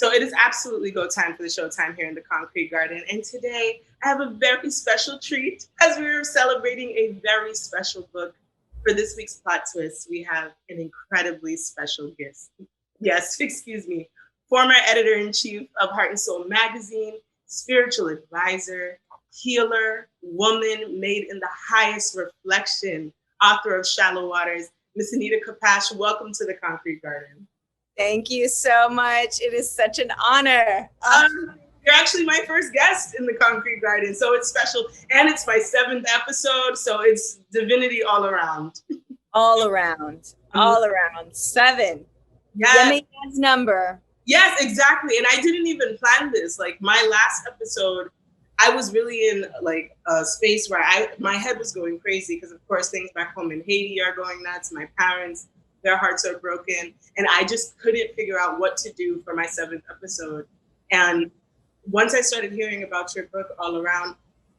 So it is absolutely go time for the showtime here in the Concrete Garden. And today I have a very special treat as we're celebrating a very special book. For this week's plot twist, we have an incredibly special guest. Yes, excuse me. Former editor-in-chief of Heart and Soul magazine, spiritual advisor, healer, woman made in the highest reflection, author of Shallow Waters, Miss Anita Kopacz. Welcome to the Concrete Garden. Thank you so much. It is such an honor. You're actually my first guest in the Concrete Garden, so it's special. And it's my 7th episode, so it's divinity all around. All around. 7. Yes. Yemi's number. Yes, exactly. And I didn't even plan this. Like my last episode, I was really in like a space where my head was going crazy because of course things back home in Haiti are going nuts. My parents, their hearts are broken. And I just couldn't figure out what to do for my 7th episode. And once I started hearing about your book all around,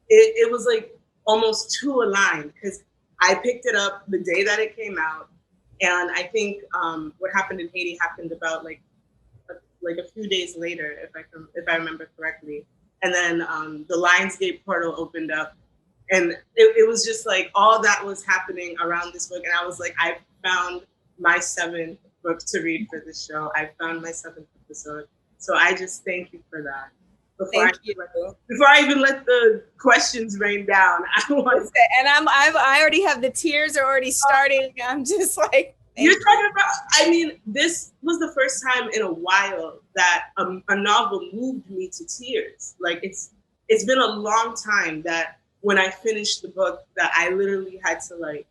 it was like almost too aligned because I picked it up the day that it came out. And I think what happened in Haiti happened about like a few days later, if I remember correctly. And then the Lionsgate portal opened up. And it was just like all that was happening around this book. And I was like, I found my 7th book to read for this show. I found my 7th episode. So I just thank you for that. Before I even let the questions rain down, I want to say, and I already have the tears are already starting. I'm just like, you're talking about. I mean, this was the first time in a while that a novel moved me to tears. Like it's been a long time that when I finished the book, that I literally had to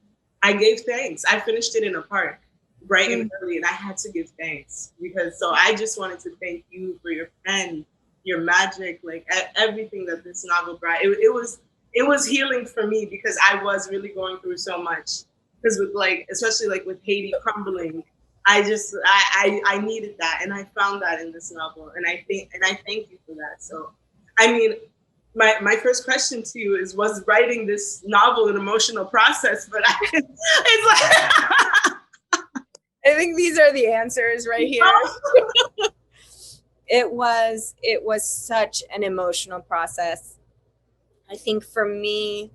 I gave thanks. I finished it in a park, bright and early, and I had to give thanks because. So I just wanted to thank you for your pen, your magic, like everything that this novel brought. It was healing for me because I was really going through so much. Because with especially with Haiti crumbling, I needed that, and I found that in this novel, and I thank you for that. So, I mean, my first question to you is: was writing this novel an emotional process? But it's like I think these are the answers right here. It was such an emotional process. I think for me,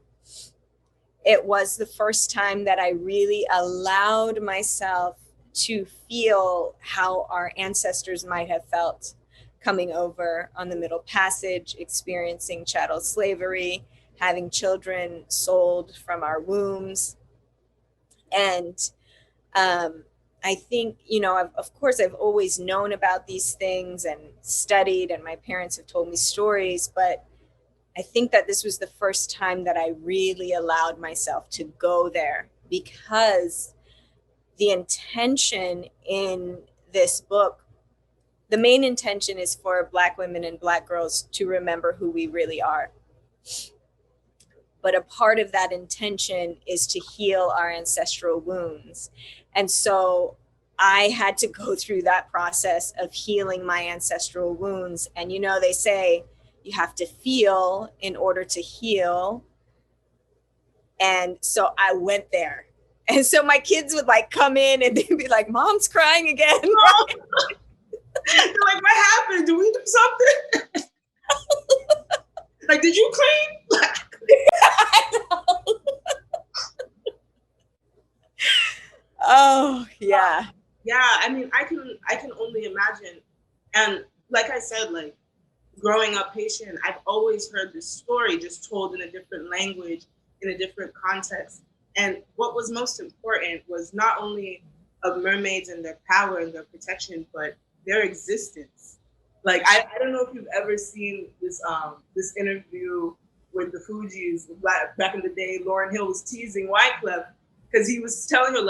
it was the first time that I really allowed myself to feel how our ancestors might have felt coming over on the Middle Passage, experiencing chattel slavery, having children sold from our wombs. And I think, of course, I've always known about these things and studied, and my parents have told me stories, but I think that this was the first time that I really allowed myself to go there, because the intention in this book, the main intention is for Black women and Black girls to remember who we really are. But a part of that intention is to heal our ancestral wounds. And so I had to go through that process of healing my ancestral wounds. And, they say, you have to feel in order to heal. And so I went there. And so my kids would come in and they'd be like, Mom's crying again. They're like, what happened? Did we do something? Did you clean? I know. Oh, yeah. Yeah, I mean, I can only imagine. And like I said, growing up Haitian, I've always heard this story just told in a different language, in a different context. And what was most important was not only of mermaids and their power and their protection, but their existence. I don't know if you've ever seen this interview with the Fugees back in the day. Lauryn Hill was teasing Wyclef because he was telling her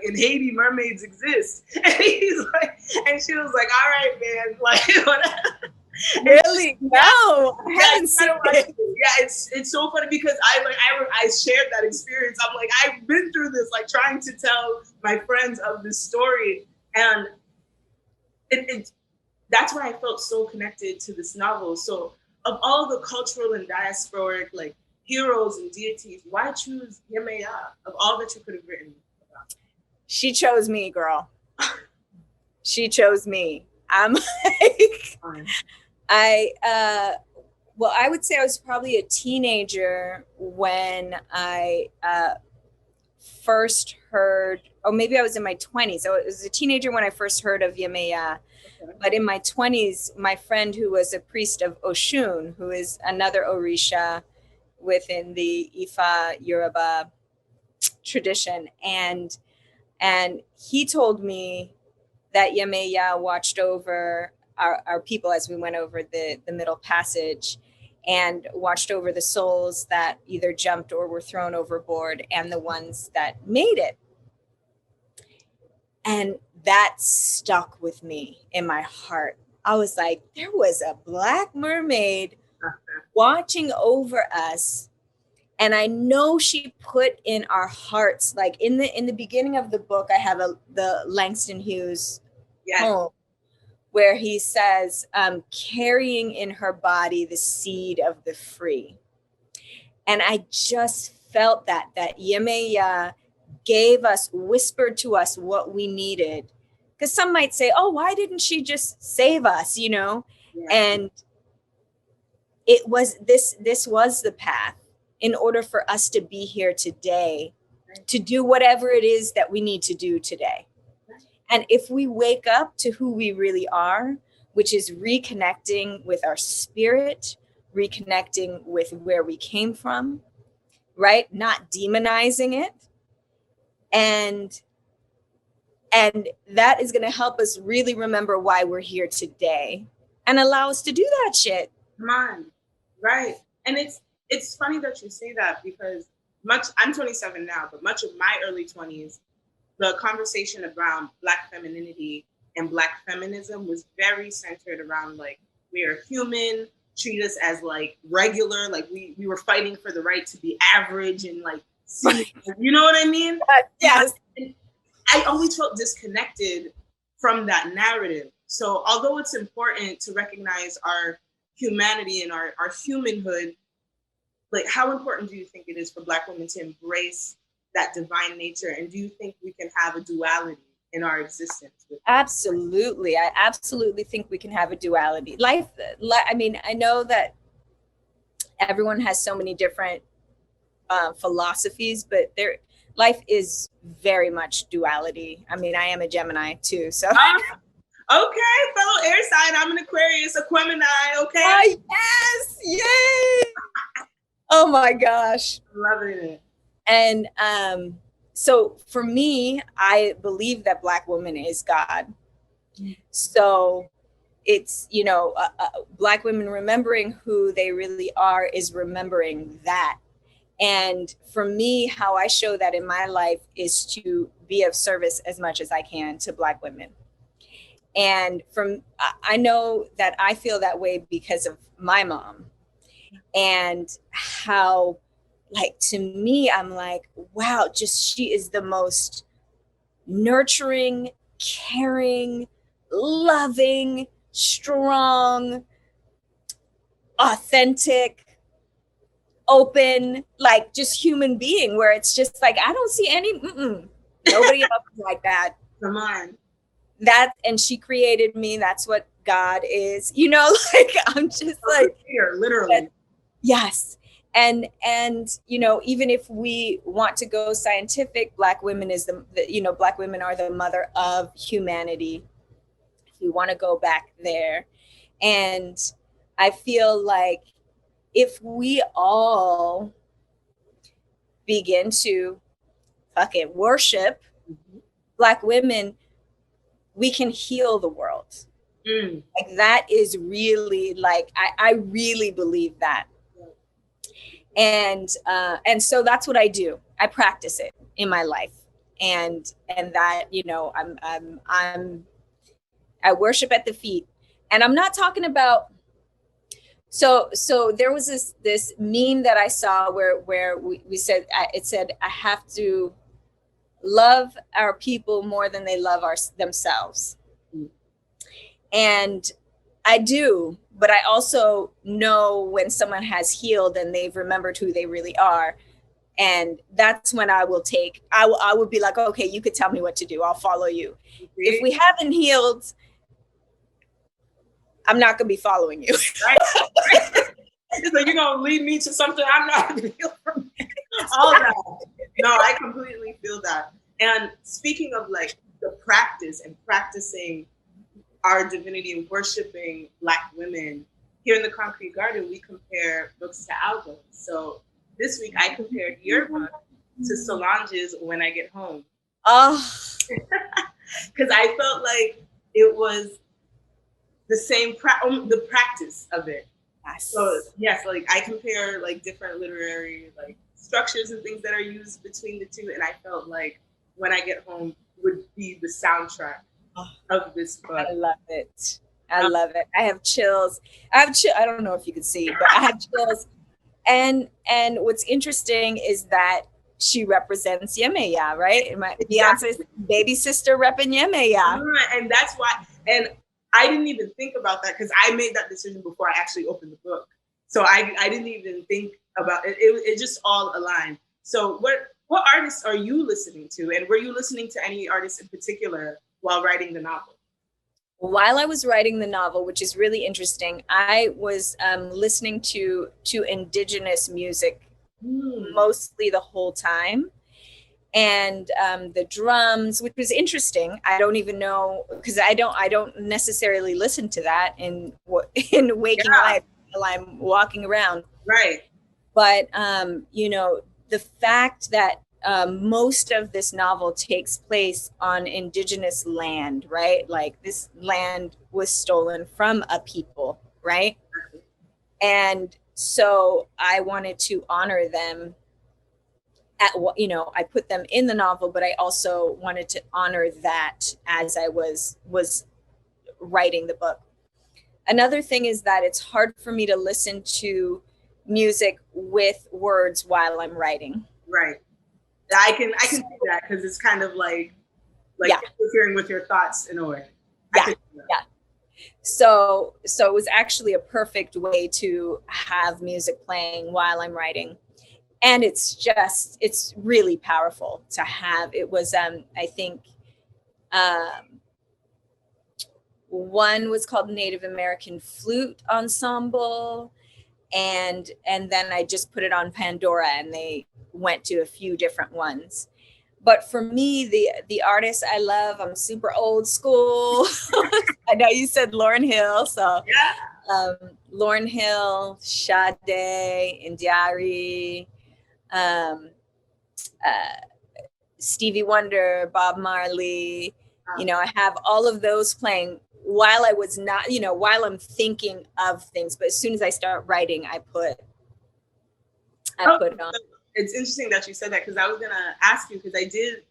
in Haiti mermaids exist, and and she was like, all right, man, whatever. Really? No, I haven't seen it. Yeah, it's so funny because I shared that experience. I'm like, I've been through this, trying to tell my friends of this story, and that's why I felt so connected to this novel. So of all the cultural and diasporic heroes and deities, why choose Yemaya of all that you could have written about? She chose me, girl. She chose me. I'm like, well, I would say I was probably a teenager when I first heard, or maybe I was in my 20s. So I was a teenager when I first heard of Yemeya. Okay. But in my 20s, my friend who was a priest of Oshun, who is another Orisha within the Ifa Yoruba tradition, and he told me that Yemeya watched over our people as we went over the Middle Passage, and watched over the souls that either jumped or were thrown overboard and the ones that made it. And that stuck with me in my heart. I was like, there was a Black mermaid watching over us. And I know she put in our hearts, like in the beginning of the book, I have the Langston Hughes poem where he says, carrying in her body the seed of the free. And I just felt that Yemeya gave us, whispered to us what we needed. Because some might say, oh, why didn't she just save us, you know? Yeah. And it was, this was the path in order for us to be here today, to do whatever it is that we need to do today. And if we wake up to who we really are, which is reconnecting with our spirit, reconnecting with where we came from, right? Not demonizing it. And that is going to help us really remember why we're here today and allow us to do that shit. Come on. Right. And it's funny that you say that, because I'm 27 now, but much of my early 20s, the conversation around Black femininity and Black feminism was very centered around, like, we are human, treat us as like regular, like we were fighting for the right to be average and like, you know what I mean? Yes. And I always felt disconnected from that narrative. So although it's important to recognize our humanity and our humanhood, like, how important do you think it is for Black women to embrace that divine nature? And do you think we can have a duality in our existence? Absolutely. I absolutely think we can have a duality. Life, I mean, I know that everyone has so many different philosophies, but life is very much duality. I mean, I am a Gemini too, so. Okay, fellow air sign, I'm an Aquarius, a Gemini, okay? Yes, yay! Oh my gosh. Loving it. And so for me, I believe that Black woman is God. So it's, you know, Black women remembering who they really are is remembering that. And for me, how I show that in my life is to be of service as much as I can to Black women. And I know that I feel that way because of my mom, and how, like, to me, I'm like, wow, just she is the most nurturing, caring, loving, strong, authentic, open, like, just human being, where it's just like, I don't see nobody else is like that. Come on. That, and she created me. That's what God is, you know, like, I'm just like, here, literally. Yes. And, you know, even if we want to go scientific, Black women is Black women are the mother of humanity. If we want to go back there. And I feel like if we all begin to fucking worship Black women, we can heal the world. Like, that is really, like, I really believe that. And so that's what I do. I practice it in my life, and that, you know, I worship at the feet. And I'm not talking about, so there was this meme that I saw where we said, it said, I have to love our people more than they love themselves. And I do, but I also know when someone has healed and they've remembered who they really are. And that's when I will be like, okay, you could tell me what to do. I'll follow you. If we haven't healed, I'm not going to be following you. Right? It's like, you're going to lead me to something I'm not going to feel from all that. No, I completely feel that. And speaking of like the practice and practicing our divinity and worshiping Black women, here in the Concrete Garden, we compare books to albums. So this week I compared your book to Solange's When I Get Home. Oh, because I felt like it was the same the practice of it. yes. So yes, like I compare like different literary like structures and things that are used between the two, and I felt like When I Get Home would be the soundtrack of this book. I love it. I love it. I have chills. I don't know if you can see, but I have chills. And what's interesting is that she represents Yemeya, right? And my Beyonce's baby sister repping Yemeya. And that's why, and I didn't even think about that because I made that decision before I actually opened the book. So I didn't even think about it. It just all aligned. So what artists are you listening to? And were you listening to any artists in particular while writing the novel? While I was writing the novel, which is really interesting, I was listening to indigenous music mostly the whole time. And the drums, which was interesting. I don't even know, because I don't necessarily listen to that in waking life while I'm walking around. Right. But the fact that most of this novel takes place on indigenous land, right? Like this land was stolen from a people, right? And so I wanted to honor them. I put them in the novel, but I also wanted to honor that as I was writing the book. Another thing is that it's hard for me to listen to music with words while I'm writing. Right. I can see that because it's kind of like interfering with your thoughts in a way. Yeah. So it was actually a perfect way to have music playing while I'm writing. And it's really powerful to have. It was, I think, one was called Native American Flute Ensemble. And then I just put it on Pandora and they went to a few different ones. But for me, the artists I love, I'm super old school. I know you said Lauryn Hill. So Lauryn Hill, Sade, Indiari, Stevie Wonder, Bob Marley, I have all of those playing while I was not, while I'm thinking of things. But as soon as I start writing, I put it on. It's interesting that you said that because I was going to ask you, because I did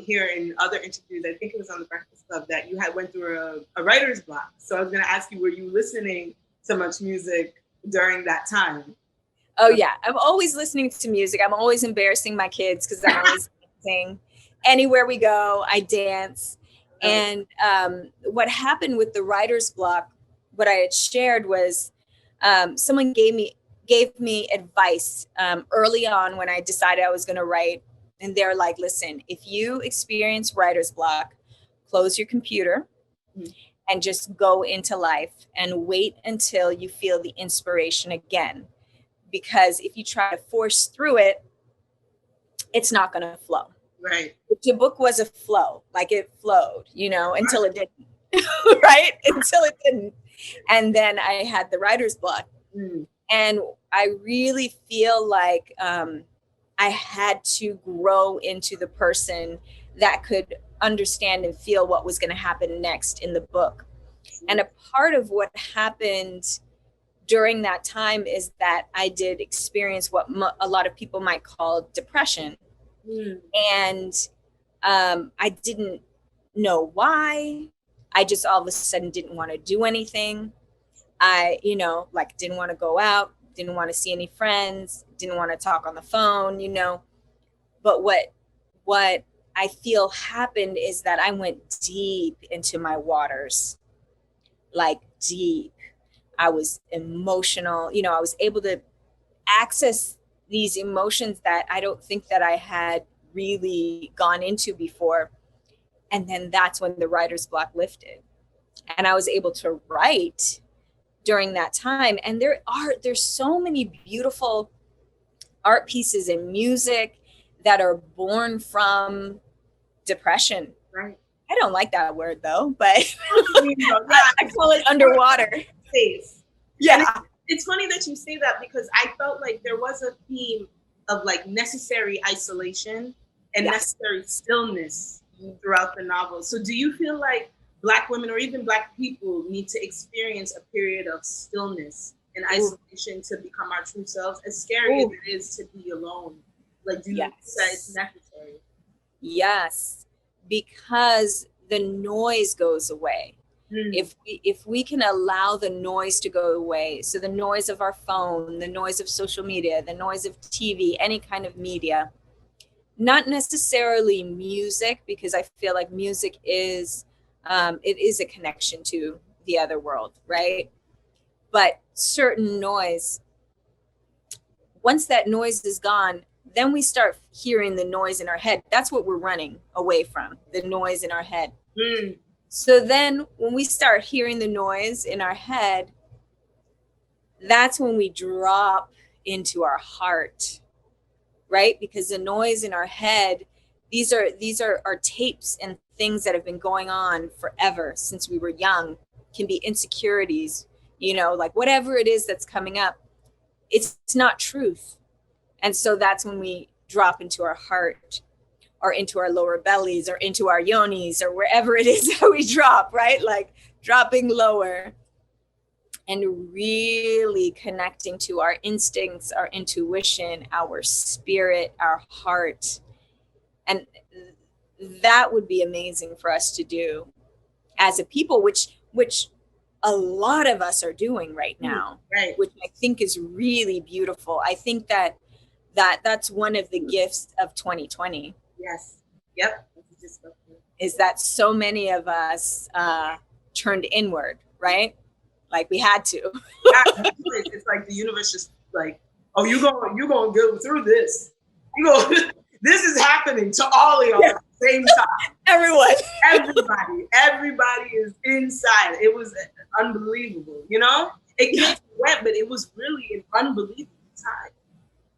hear in other interviews, I think it was on the Breakfast Club, that you had went through a writer's block. So I was going to ask you, were you listening to much music during that time? Oh, yeah. I'm always listening to music. I'm always embarrassing my kids because I'm always dancing. Anywhere we go, I dance. And what happened with the writer's block, what I had shared was someone gave me advice early on when I decided I was going to write. And they're like, listen, if you experience writer's block, close your computer and just go into life and wait until you feel the inspiration again. Because if you try to force through it, it's not going to flow. Right. The book was a flow, like it flowed, until it didn't, right? Until it didn't. And then I had the writer's block. And I really feel like I had to grow into the person that could understand and feel what was going to happen next in the book. And a part of what happened during that time is that I did experience what a lot of people might call depression. And I didn't know why. I just all of a sudden didn't want to do anything. I, didn't want to go out, didn't want to see any friends, didn't want to talk on the phone, But what I feel happened is that I went deep into my waters, like deep. I was emotional, I was able to access these emotions that I don't think that I had really gone into before. And then that's when the writer's block lifted. And I was able to write during that time. And there's so many beautiful art pieces and music that are born from depression. Right. I don't like that word though, but Yeah. I call it underwater. Space. Yeah. It's funny that you say that, because I felt like there was a theme of like necessary isolation and necessary stillness throughout the novel. So do you feel like Black women or even Black people need to experience a period of stillness and isolation to become our true selves, as scary as it is to be alone? Like, do you think that it's necessary? Yes, because the noise goes away. If we can allow the noise to go away, so the noise of our phone, the noise of social media, the noise of TV, any kind of media, not necessarily music, because I feel like music is it is a connection to the other world, right? But certain noise, once that noise is gone, then we start hearing the noise in our head. That's what we're running away from, the noise in our head. So then when we start hearing the noise in our head, that's when we drop into our heart, right? Because the noise in our head, these are our tapes and things that have been going on forever since we were young, can be insecurities, like whatever it is that's coming up, it's not truth. And so that's when we drop into our heart, or into our lower bellies, or into our yonis, or wherever it is that we drop, right? Like dropping lower and really connecting to our instincts, our intuition, our spirit, our heart. And that would be amazing for us to do as a people, which a lot of us are doing right now, which I think is really beautiful. I think that's one of the gifts of 2020. Yes. Yep. Is that so many of us turned inward, right? Like we had to. It's like the universe just like, oh, you're gonna go through this. This is happening to all of y'all at the same time. Everybody is inside. It was unbelievable. It gets wet, but it was really an unbelievable time.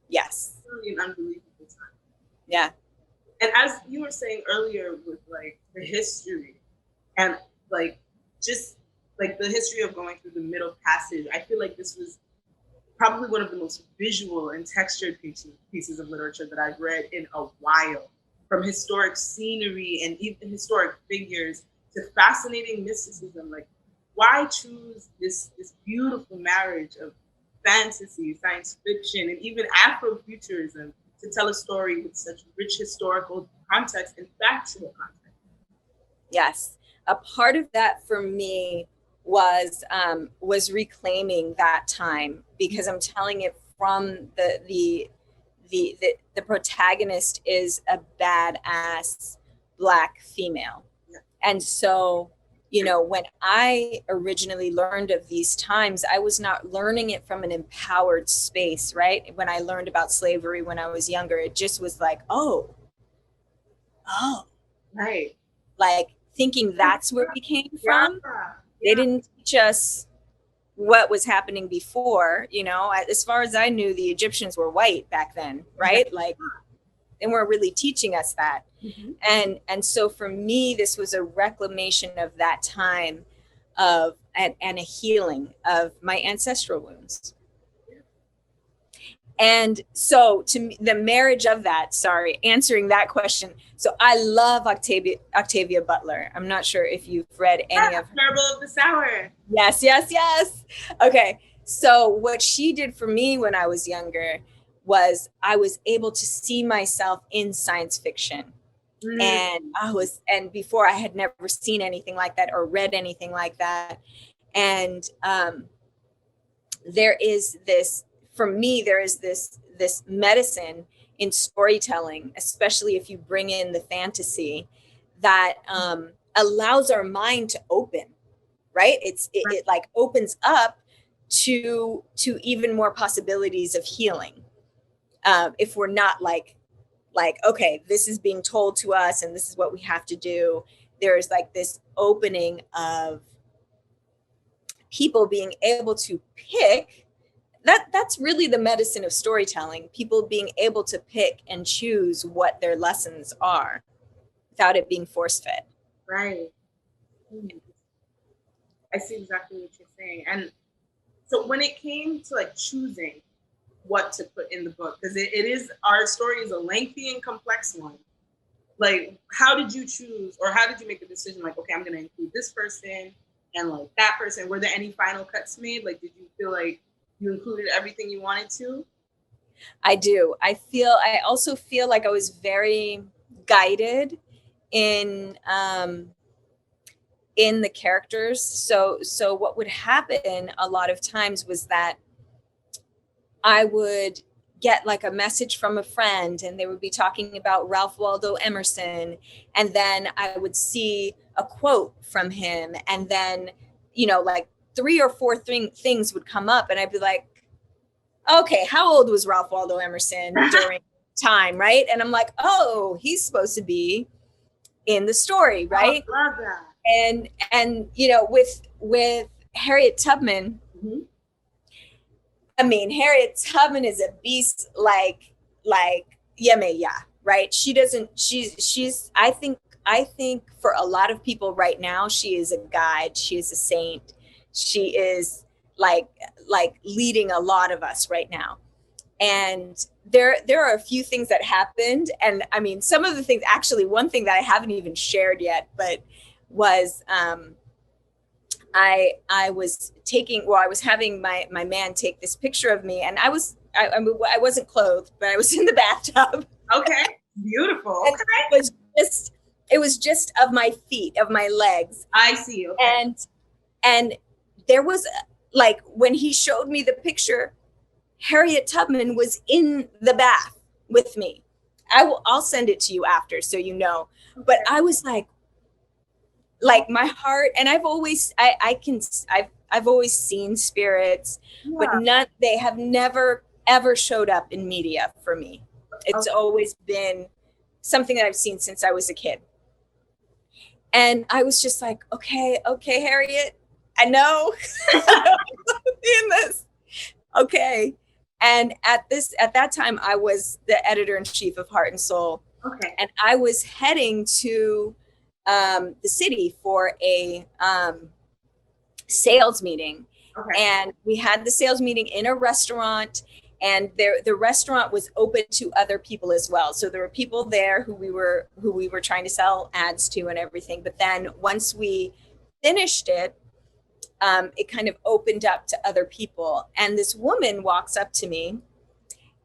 Yes. Really an unbelievable time. Yeah. And as you were saying earlier with like the history and like just like the history of going through the Middle Passage, I feel like this was probably one of the most visual and textured pieces of literature that I've read in a while. From historic scenery and even historic figures to fascinating mysticism. Like, why choose this beautiful marriage of fantasy, science fiction, and even Afrofuturism to tell a story with such rich historical context and factual context? Yes. A part of that for me was reclaiming that time, because I'm telling it from the protagonist is a badass Black female. And so, when I originally learned of these times, I was not learning it from an empowered space, right? When I learned about slavery when I was younger, it just was like, oh, right. Like thinking that's where we came from. They didn't teach us what was happening before. As far as I knew, the Egyptians were white back then, right? Like they weren't really teaching us that. And so for me, this was a reclamation of that time and a healing of my ancestral wounds. And so to me, the marriage of that, answering that question. So I love Octavia Butler. I'm not sure if you've read any of her. Parable of the Sower. Yes. Okay. So what she did for me when I was younger was I was able to see myself in science fiction. And before I had never seen anything like that or read anything like that. And there is this medicine in storytelling, especially if you bring in the fantasy, that allows our mind to open, right? It like opens up to even more possibilities of healing. If we're not like, okay, this is being told to us and this is what we have to do. There's like this opening of people being able to pick, that's really the medicine of storytelling, people being able to pick and choose what their lessons are without it being force-fed. Right. I see exactly what you're saying. And so when it came to like choosing what to put in the book, because it is, our story is a lengthy and complex one. Like, how did you choose, or how did you make the decision? Like, okay, I'm going to include this person and like that person. Were there any final cuts made? Like, did you feel like you included everything you wanted to? I do. I also feel like I was very guided in the characters. So what would happen a lot of times was that I would get like a message from a friend and they would be talking about Ralph Waldo Emerson. And then I would see a quote from him. And then, like 3 or 4 things would come up and I'd be like, okay, how old was Ralph Waldo Emerson during time, right? And I'm like, oh, he's supposed to be in the story, right? Oh, love that. And with Harriet Tubman, Mm-hmm. I mean, Harriet Tubman is a beast, like yeah, right? She's I think for a lot of people right now, she is a guide, she is a saint, she is like leading a lot of us right now. And there are a few things that happened, and I mean, some of the things, actually one thing that I haven't even shared yet, but was I was having my man take this picture of me, and I wasn't clothed, but I was in the bathtub. Okay, beautiful. Okay. It was just of my feet, of my legs. I see. Okay. And there was, like, when he showed me the picture, Harriet Tubman was in the bath with me. I'll send it to you after, so you know. Okay. But I was like my heart, and I've always seen spirits, yeah, but they have never ever showed up in media for me. It's always been something that I've seen since I was a kid. And I was just like, okay, Harriet, I know in this. Okay. And at that time I was the editor-in-chief of Heart and Soul. Okay. And I was heading to the city for a sales meeting. Okay. And we had the sales meeting in a restaurant, and the restaurant was open to other people as well. So there were people there who we were trying to sell ads to and everything. But then once we finished it, it kind of opened up to other people. And this woman walks up to me,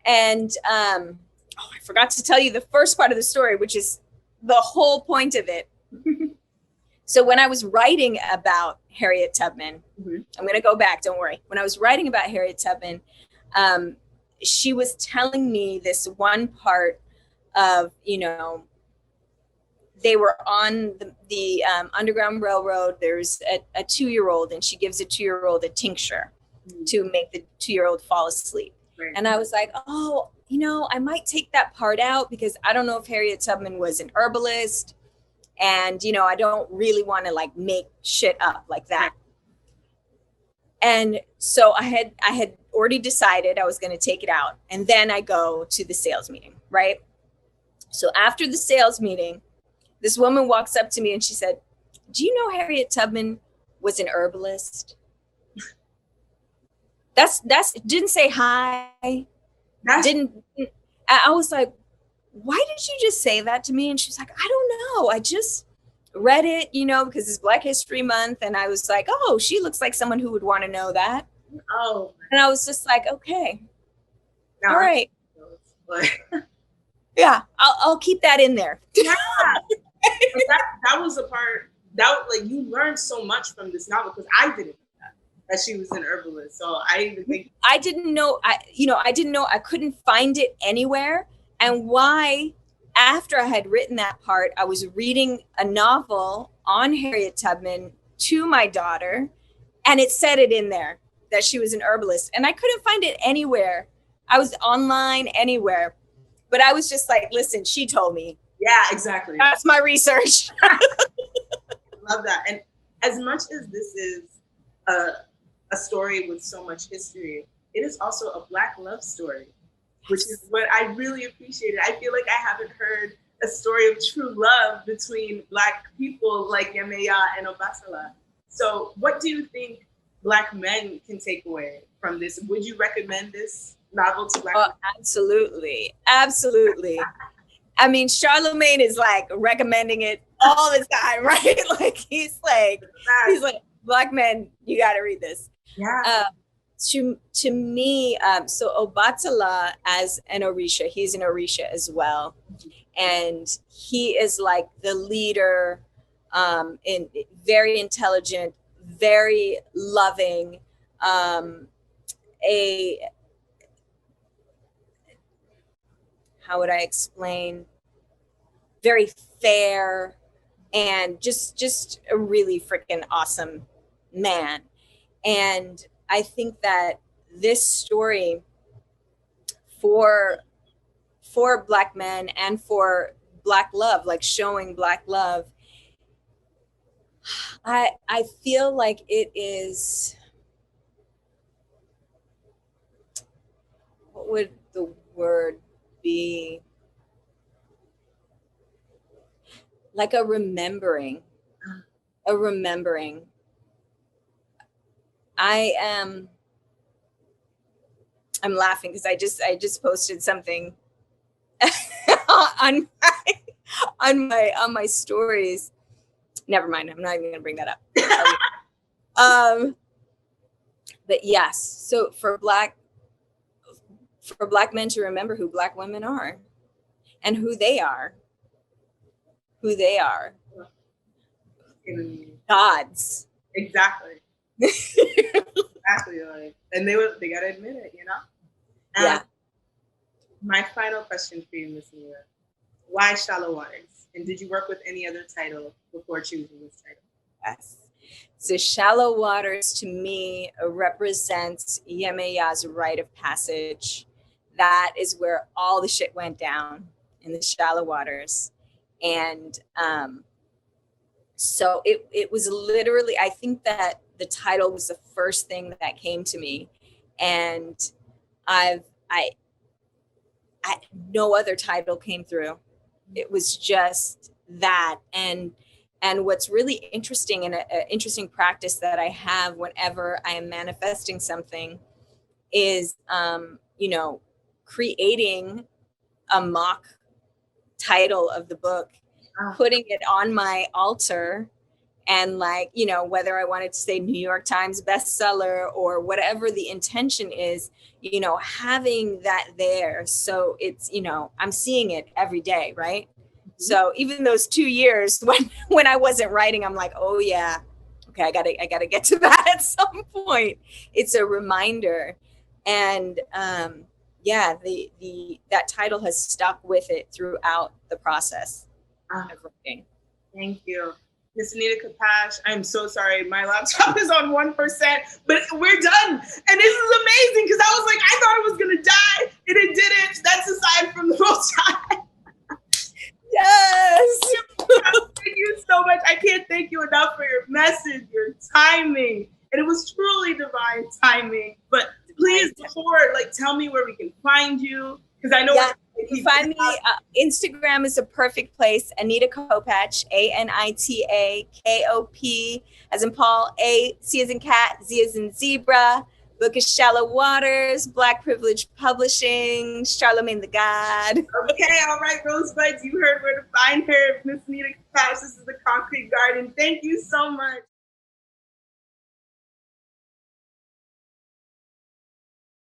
and I forgot to tell you the first part of the story, which is the whole point of it. So when I was writing about Harriet Tubman, mm-hmm, I'm going to go back, don't worry. When I was writing about Harriet Tubman, she was telling me this one part of, they were on the Underground Railroad. There's a 2-year-old, and she gives a 2-year-old a tincture, mm-hmm, to make the 2-year-old fall asleep. Right. And I was like, oh, I might take that part out because I don't know if Harriet Tubman was an herbalist. And, I don't really want to make shit up like that. And so I had already decided I was going to take it out. And then I go to the sales meeting, right? So after the sales meeting, this woman walks up to me and she said, do you know Harriet Tubman was an herbalist? Didn't say hi. I was like, why did you just say that to me? And she's like, I don't know. I just read it, because it's Black History Month. And I was like, oh, she looks like someone who would want to know that. Oh. And I was just like, okay. No, all right. Yeah, I'll keep that in there. Yeah. that was a part that you learned so much from this novel, because I didn't know that she was an herbalist. So I even think I didn't know. I couldn't find it anywhere. And why, after I had written that part, I was reading a novel on Harriet Tubman to my daughter, and it said it in there that she was an herbalist. And I couldn't find it anywhere. I was online anywhere. But I was just like, listen, she told me. Yeah, exactly. That's my research. Love that. And as much as this is a a story with so much history, it is also a Black love story, which is what I really appreciated. I feel like I haven't heard a story of true love between Black people like Yemeya and Obatala. So what do you think Black men can take away from this? Would you recommend this novel to Black men? Absolutely. Absolutely. I mean, Charlemagne is like recommending it all the time, right? Like he's like, Black men, you got to read this. Yeah. To me, so Obatala as an Orisha, he's an Orisha as well. And he is like the leader, in very intelligent, very loving, how would I explain? Very fair and just a really freaking awesome man. And I think that this story for Black men and for Black love, like showing Black love, I feel like it is, what would the word be? Like a remembering. I'm laughing because I just posted something on my stories. Never mind, I'm not even gonna bring that up. But yes, so for Black men to remember who Black women are and who they are. Gods. Exactly. Exactly. Like, and they gotta admit it, you know? Yeah. My final question for you, Miss Anita. Why Shallow Waters? And did you work with any other title before choosing this title? Yes. So Shallow Waters to me represents Yemeya's rite of passage. That is where all the shit went down, in the shallow waters. And so it was literally, I think that the title was the first thing that came to me. And no other title came through. It was just that. And what's really interesting, and an interesting practice that I have whenever I am manifesting something is, creating a mock title of the book, putting it on my altar, and whether I wanted to say New York Times bestseller or whatever the intention is, having that there. So it's, I'm seeing it every day, right? Mm-hmm. So even those 2 years when I wasn't writing, I'm like, oh yeah, okay, I gotta get to that at some point. It's a reminder. And that title has stuck with it throughout the process of writing. Thank you. Miss Anita Kopacz, I'm so sorry. My laptop is on 1%, but we're done. And this is amazing because I was like, I thought I was going to die and it didn't. That's a sign from the Most High. Yes. Thank you so much. I can't thank you enough for your message, your timing. And it was truly divine timing. But please, before, tell me where we can find you. Because I know you find me. Instagram is a perfect place. Anita Kopacz, ANITA KOP, as in Paul, C as in cat, Z as in zebra. Book is Shallow Waters, Black Privilege Publishing, Charlemagne the God. Okay, all right, Rosebuds, you heard where to find her. Miss Anita Kopacz, this is the Concrete Garden. Thank you so much.